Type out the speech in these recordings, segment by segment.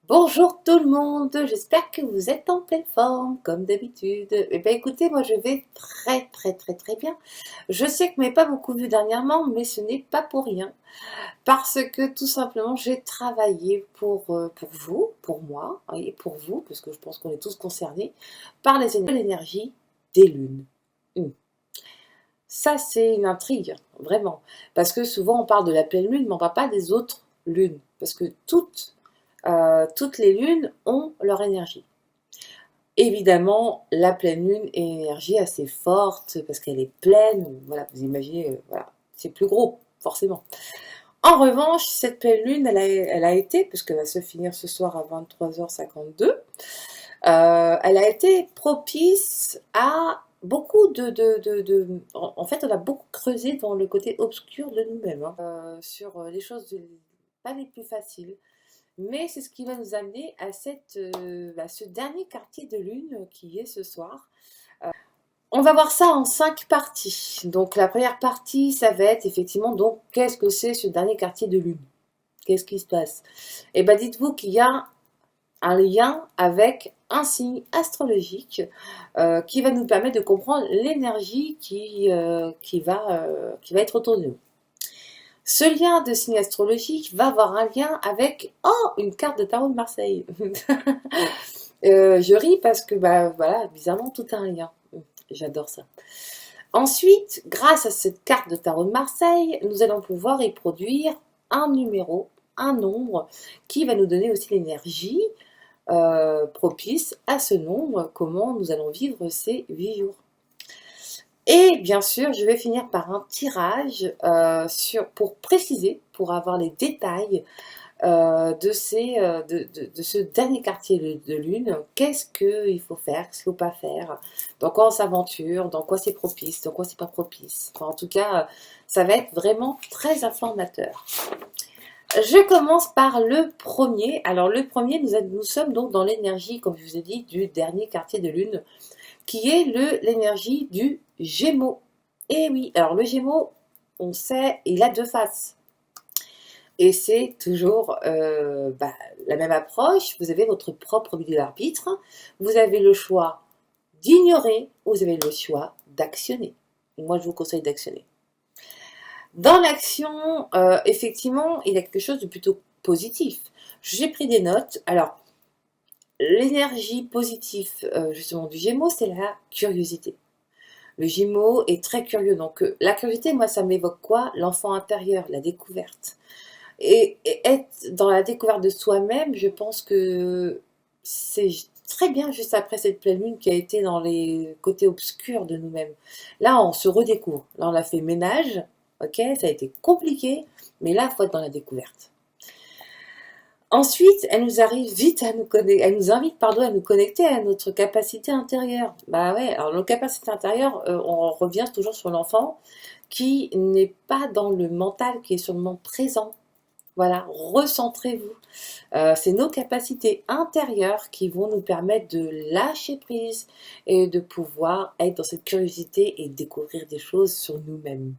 Bonjour tout le monde, j'espère que vous êtes en pleine forme, comme d'habitude. Eh bien écoutez, moi je vais très bien. Je sais que vous m'avez pas beaucoup vu dernièrement, mais ce n'est pas pour rien. Parce que tout simplement, j'ai travaillé pour vous, pour moi, et pour vous, parce que je pense qu'on est tous concernés, par l'énergie des lunes. Hmm. Ça, c'est une intrigue, vraiment. Parce que souvent, on parle de la pleine lune, mais on ne parle pas des autres lunes. Parce que toutes les lunes ont leur énergie. Évidemment, la pleine lune est une énergie assez forte parce qu'elle est pleine. Voilà, vous imaginez, voilà, c'est plus gros, forcément. En revanche, cette pleine lune, elle a été, puisqu'elle va se finir ce soir à 23h52, elle a été propice à beaucoup En fait, on a beaucoup creusé dans le côté obscur de nous-mêmes, hein, sur les choses pas les plus faciles. Mais c'est ce qui va nous amener à ce dernier quartier de lune qui est ce soir. On va voir ça en 5 parties. Donc la première partie, ça va être effectivement, donc, qu'est-ce que c'est ce dernier quartier de lune? Qu'est-ce qui se passe? Eh bien, dites-vous qu'il y a un lien avec un signe astrologique qui va nous permettre de comprendre l'énergie qui va être autour de nous. Ce lien de signe astrologique va avoir un lien avec une carte de tarot de Marseille. Je ris parce que voilà, bizarrement tout a un lien. J'adore ça. Ensuite, grâce à cette carte de tarot de Marseille, nous allons pouvoir y produire un numéro, un nombre qui va nous donner aussi l'énergie propice à ce nombre, comment nous allons vivre ces 8 jours. Et bien sûr, je vais finir par un tirage pour préciser, pour avoir les détails de ce dernier quartier de lune. Qu'est-ce qu'il faut faire, qu'est-ce qu'il ne faut pas faire, dans quoi on s'aventure, dans quoi c'est propice, dans quoi c'est pas propice. Enfin, en tout cas, ça va être vraiment très informateur. Je commence par le premier. Alors le premier, nous sommes donc dans l'énergie, comme je vous ai dit, du dernier quartier de lune, qui est l'énergie du Gémeaux. Et oui, alors le Gémeaux, on sait, il a deux faces. Et c'est toujours la même approche. Vous avez votre propre milieu d'arbitre. Vous avez le choix d'ignorer ou vous avez le choix d'actionner. Moi, je vous conseille d'actionner. Dans l'action, effectivement, il y a quelque chose de plutôt positif. J'ai pris des notes. Alors, l'énergie positive, justement, du Gémeaux, c'est la curiosité. Le Gémeaux est très curieux. Donc, la curiosité, moi, ça m'évoque quoi? L'enfant intérieur, la découverte. Et être dans la découverte de soi-même, je pense que c'est très bien juste après cette pleine lune qui a été dans les côtés obscurs de nous-mêmes. Là, on se redécouvre. Là, on a fait ménage. Ok, ça a été compliqué, mais là, il faut être dans la découverte. Ensuite, elle nous arrive vite à nous connecter, elle nous invite, à nous connecter à notre capacité intérieure. Bah ouais, alors nos capacités intérieures, on revient toujours sur l'enfant qui n'est pas dans le mental, qui est sur le moment présent. Voilà, recentrez-vous. C'est nos capacités intérieures qui vont nous permettre de lâcher prise et de pouvoir être dans cette curiosité et découvrir des choses sur nous-mêmes.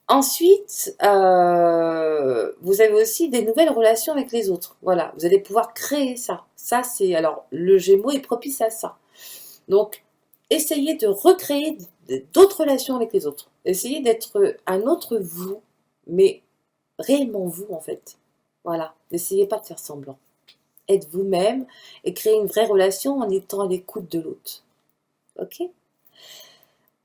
Ensuite, vous avez aussi des nouvelles relations avec les autres. Voilà, vous allez pouvoir créer ça. Ça, alors, le Gémeaux est propice à ça. Donc, essayez de recréer d'autres relations avec les autres. Essayez d'être un autre vous, mais réellement vous, en fait. Voilà, n'essayez pas de faire semblant. Êtes vous-même et créez une vraie relation en étant à l'écoute de l'autre. Ok?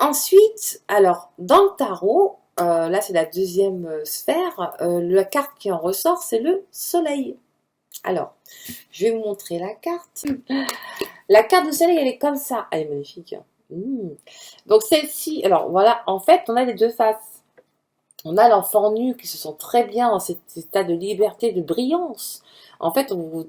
Ensuite, alors, dans le tarot, là c'est la deuxième sphère, la carte qui en ressort, c'est le soleil. Alors, je vais vous montrer la carte. La carte du soleil, elle est comme ça. Elle est magnifique. Donc celle-ci, alors voilà, en fait, on a les deux faces. On a l'enfant nu qui se sent très bien dans cet état de liberté, de brillance. En fait, on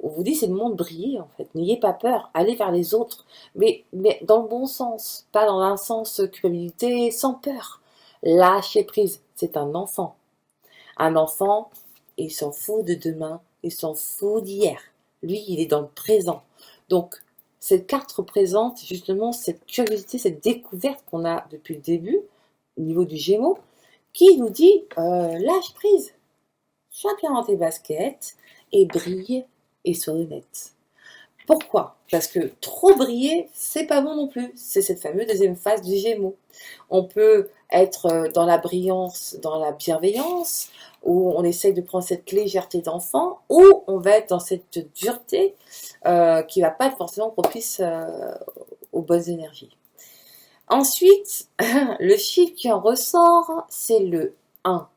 vous dit c'est le monde briller, en fait. N'ayez pas peur, allez vers les autres, mais dans le bon sens, pas dans un sens culpabilité, sans peur. Lâchez prise, c'est un enfant. Un enfant, il s'en fout de demain, il s'en fout d'hier. Lui, il est dans le présent. Donc, cette carte représente justement cette curiosité, cette découverte qu'on a depuis le début, au niveau du Gémeaux, qui nous dit lâche prise. sois bien dans tes baskets et brille et sois honnête. Pourquoi? Parce que trop briller, c'est pas bon non plus. C'est cette fameuse deuxième phase du Gémeaux. On peut être dans la brillance, dans la bienveillance, où on essaye de prendre cette légèreté d'enfant, ou on va être dans cette dureté qui va pas être forcément propice aux bonnes énergies. Ensuite, le chiffre qui en ressort, c'est le 1.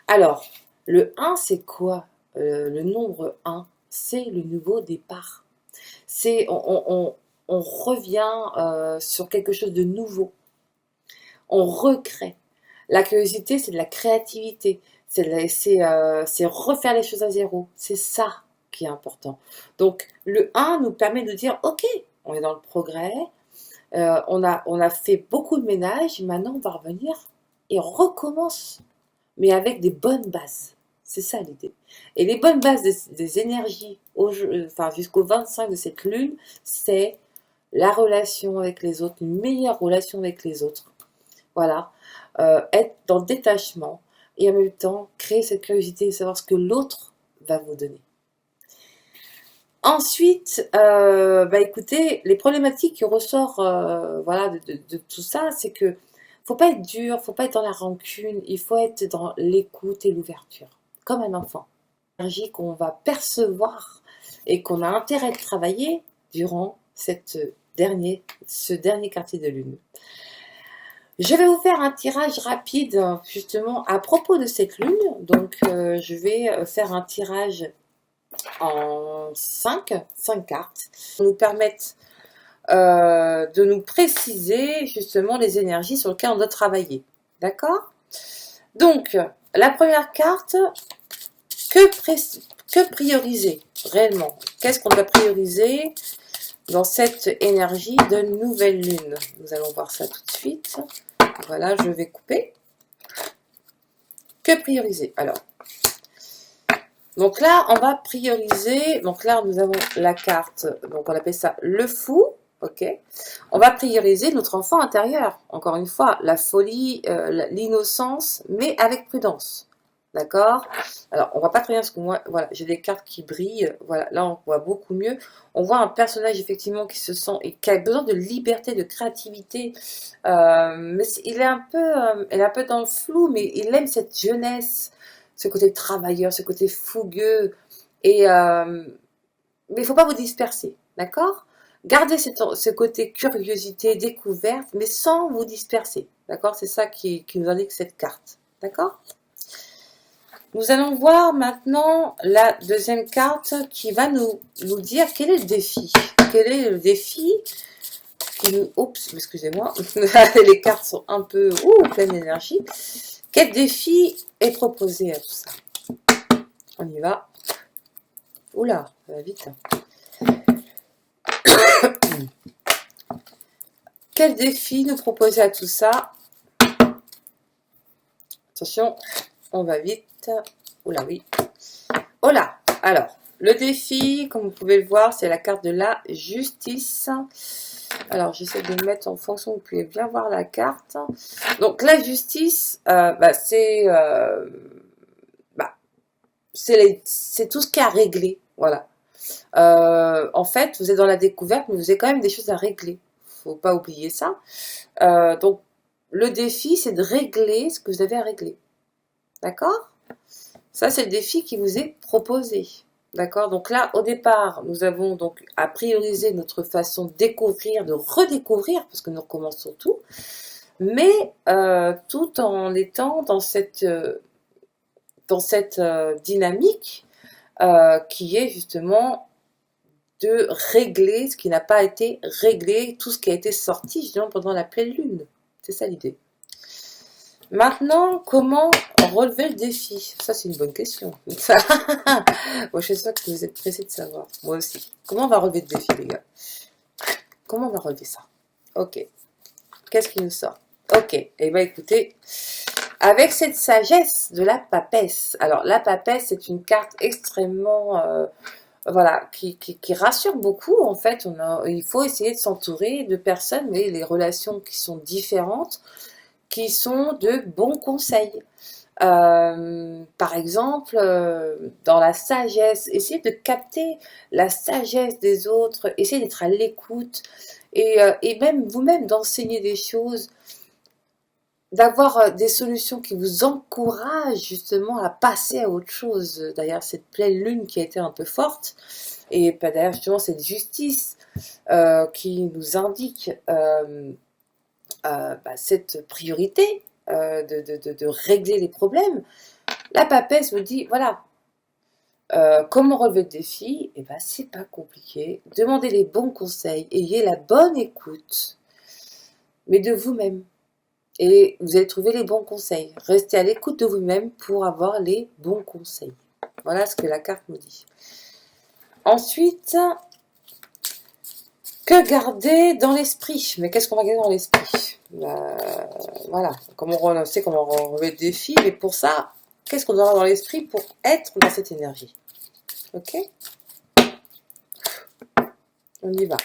Alors, le 1, c'est quoi? Le nombre 1, c'est le nouveau départ. C'est, on revient sur quelque chose de nouveau. On recrée. La curiosité, c'est de la créativité. C'est refaire les choses à zéro. C'est ça qui est important. Donc, le 1 nous permet de dire, ok, on est dans le progrès, on a fait beaucoup de ménage, maintenant on va revenir et on recommence, mais avec des bonnes bases. C'est ça l'idée. Et les bonnes bases des énergies enfin, jusqu'au 25 de cette lune, c'est la relation avec les autres, une meilleure relation avec les autres. Voilà. Être dans le détachement et en même temps créer cette curiosité de savoir ce que l'autre va vous donner. Ensuite, écoutez, les problématiques qui ressortent voilà, de tout ça, c'est que faut pas être dur, faut pas être dans la rancune, il faut être dans l'écoute et l'ouverture, comme un enfant. L'énergie qu'on va percevoir et qu'on a intérêt de travailler durant ce dernier quartier de lune. Je vais vous faire un tirage rapide justement à propos de cette lune. Donc je vais faire un tirage en 5 cartes qui nous permettent de nous préciser justement les énergies sur lesquelles on doit travailler. D'accord? Donc, la première carte, que prioriser réellement? Qu'est-ce qu'on doit prioriser dans cette énergie de nouvelle lune? Nous allons voir ça tout de suite. Voilà, je vais couper. Que prioriser? Alors, donc là, on va prioriser. Donc là, nous avons la carte. Donc on appelle ça le fou. Ok. On va prioriser notre enfant intérieur. Encore une fois, la folie, l'innocence, mais avec prudence. D'accord? Alors, on va pas très bien parce que moi, voilà, j'ai des cartes qui brillent. Voilà, là, on voit beaucoup mieux. On voit un personnage effectivement qui se sent et qui a besoin de liberté, de créativité. Mais il est un peu dans le flou, mais il aime cette jeunesse, ce côté travailleur, ce côté fougueux. Mais il faut pas vous disperser, d'accord? Gardez ce côté curiosité, découverte, mais sans vous disperser, d'accord? C'est ça qui nous indique cette carte, d'accord? Nous allons voir maintenant la deuxième carte qui va nous dire quel est le défi. Quel est le défi qui nous... Oups, excusez-moi, les cartes sont un peu pleines d'énergie. Quel défi est proposé à tout ça? On y va. Oula, ça va vite. Quel défi nous proposer à tout ça? Attention, on va vite. Oula, oui. Oula, alors, le défi, comme vous pouvez le voir, c'est la carte de la justice. Alors, j'essaie de le mettre en fonction, vous pouvez bien voir la carte. Donc, la justice, c'est tout ce qui est à régler. Voilà. En fait, vous êtes dans la découverte, mais vous avez quand même des choses à régler. Faut pas oublier ça. Donc, le défi, c'est de régler ce que vous avez à régler. D'accord? Ça, c'est le défi qui vous est proposé. D'accord? Donc là, au départ, nous avons donc à prioriser notre façon de découvrir, de redécouvrir, parce que nous recommençons tout, mais tout en étant dans cette dynamique qui est justement de régler ce qui n'a pas été réglé, tout ce qui a été sorti justement pendant la pleine lune. C'est ça l'idée. Maintenant, comment relever le défi? Ça, c'est une bonne question. Moi, je suis sûre que vous êtes pressés de savoir. Moi aussi. Comment on va relever le défi, les gars? Comment on va relever ça? Ok. Qu'est-ce qui nous sort? Ok. Eh bien, écoutez, avec cette sagesse de la papesse. Alors, la papesse, c'est une carte extrêmement... voilà, qui rassure beaucoup. En fait, il faut essayer de s'entourer de personnes, mais les relations qui sont différentes, qui sont de bons conseils. Par exemple, dans la sagesse, essayez de capter la sagesse des autres, essayez d'être à l'écoute et même vous-même d'enseigner des choses, d'avoir des solutions qui vous encouragent justement à passer à autre chose. D'ailleurs, cette pleine lune qui a été un peu forte, et d'ailleurs justement cette justice qui nous indique cette priorité de régler les problèmes, la papesse vous dit, voilà, comment relever le défi? Eh ben, c'est pas compliqué. Demandez les bons conseils, ayez la bonne écoute, mais de vous-même. Et vous allez trouver les bons conseils. Restez à l'écoute de vous-même pour avoir les bons conseils. Voilà ce que la carte nous dit. Ensuite, que garder dans l'esprit? Mais qu'est-ce qu'on va garder dans l'esprit? Voilà, on sait comment relever le défi, mais pour ça, qu'est-ce qu'on doit avoir dans l'esprit pour être dans cette énergie? Ok? On y va.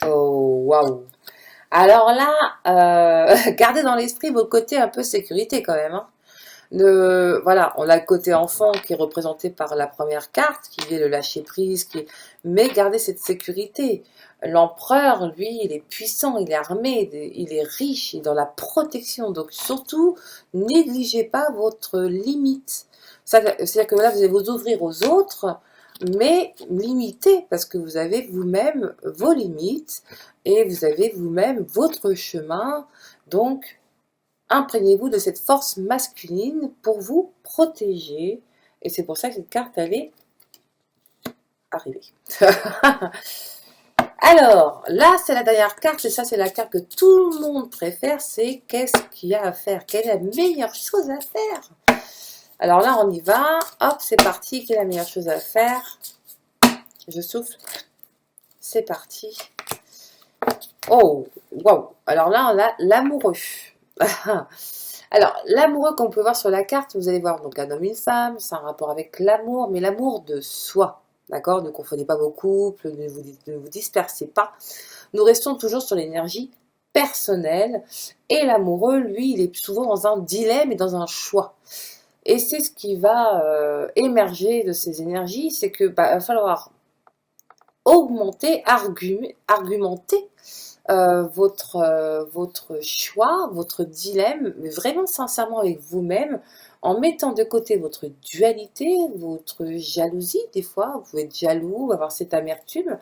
Oh, waouh! Alors là, gardez dans l'esprit vos côtés un peu sécurité quand même. Hein. Voilà, on a le côté enfant qui est représenté par la première carte, qui est le lâcher prise, mais gardez cette sécurité. L'empereur, lui, il est puissant, il est armé, il est riche, il est dans la protection. Donc surtout, négligez pas votre limite. C'est-à-dire que là, vous allez vous ouvrir aux autres, mais limitez, parce que vous avez vous-même vos limites et vous avez vous-même votre chemin. Donc, imprégnez-vous de cette force masculine pour vous protéger. Et c'est pour ça que cette carte, elle est arrivée. Alors, là, c'est la dernière carte, et ça, c'est la carte que tout le monde préfère, c'est qu'est-ce qu'il y a à faire? Quelle est la meilleure chose à faire? Alors là, on y va. Hop, c'est parti. Quelle est la meilleure chose à faire? Je souffle. C'est parti. Oh, waouh. Alors là, on a l'amoureux. Alors, l'amoureux qu'on peut voir sur la carte, vous allez voir donc un homme, une femme, c'est un rapport avec l'amour, mais l'amour de soi. D'accord? Ne confondez pas vos couples, ne vous dispersez pas. Nous restons toujours sur l'énergie personnelle. Et l'amoureux, lui, il est souvent dans un dilemme et dans un choix. Et c'est ce qui va émerger de ces énergies, c'est que va falloir augmenter, argumenter votre choix, votre dilemme, mais vraiment sincèrement avec vous-même, en mettant de côté votre dualité, votre jalousie, des fois, vous pouvez être jaloux, avoir cette amertume,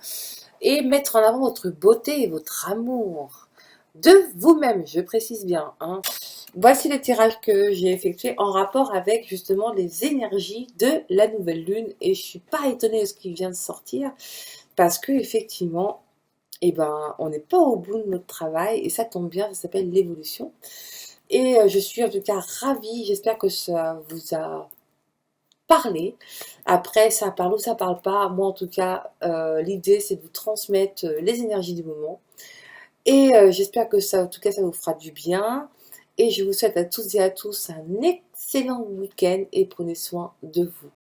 et mettre en avant votre beauté et votre amour de vous-même, je précise bien. Hein. Voici le tirage que j'ai effectué en rapport avec justement les énergies de la nouvelle lune, et je suis pas étonnée de ce qui vient de sortir, parce que effectivement, eh ben, on n'est pas au bout de notre travail et ça tombe bien, ça s'appelle l'évolution. Et je suis en tout cas ravie, j'espère que ça vous a parlé. Après, ça parle ou ça parle pas. Moi, en tout cas, l'idée, c'est de vous transmettre les énergies du moment. Et j'espère que ça, en tout cas, ça vous fera du bien. Et je vous souhaite à toutes et à tous un excellent week-end et prenez soin de vous.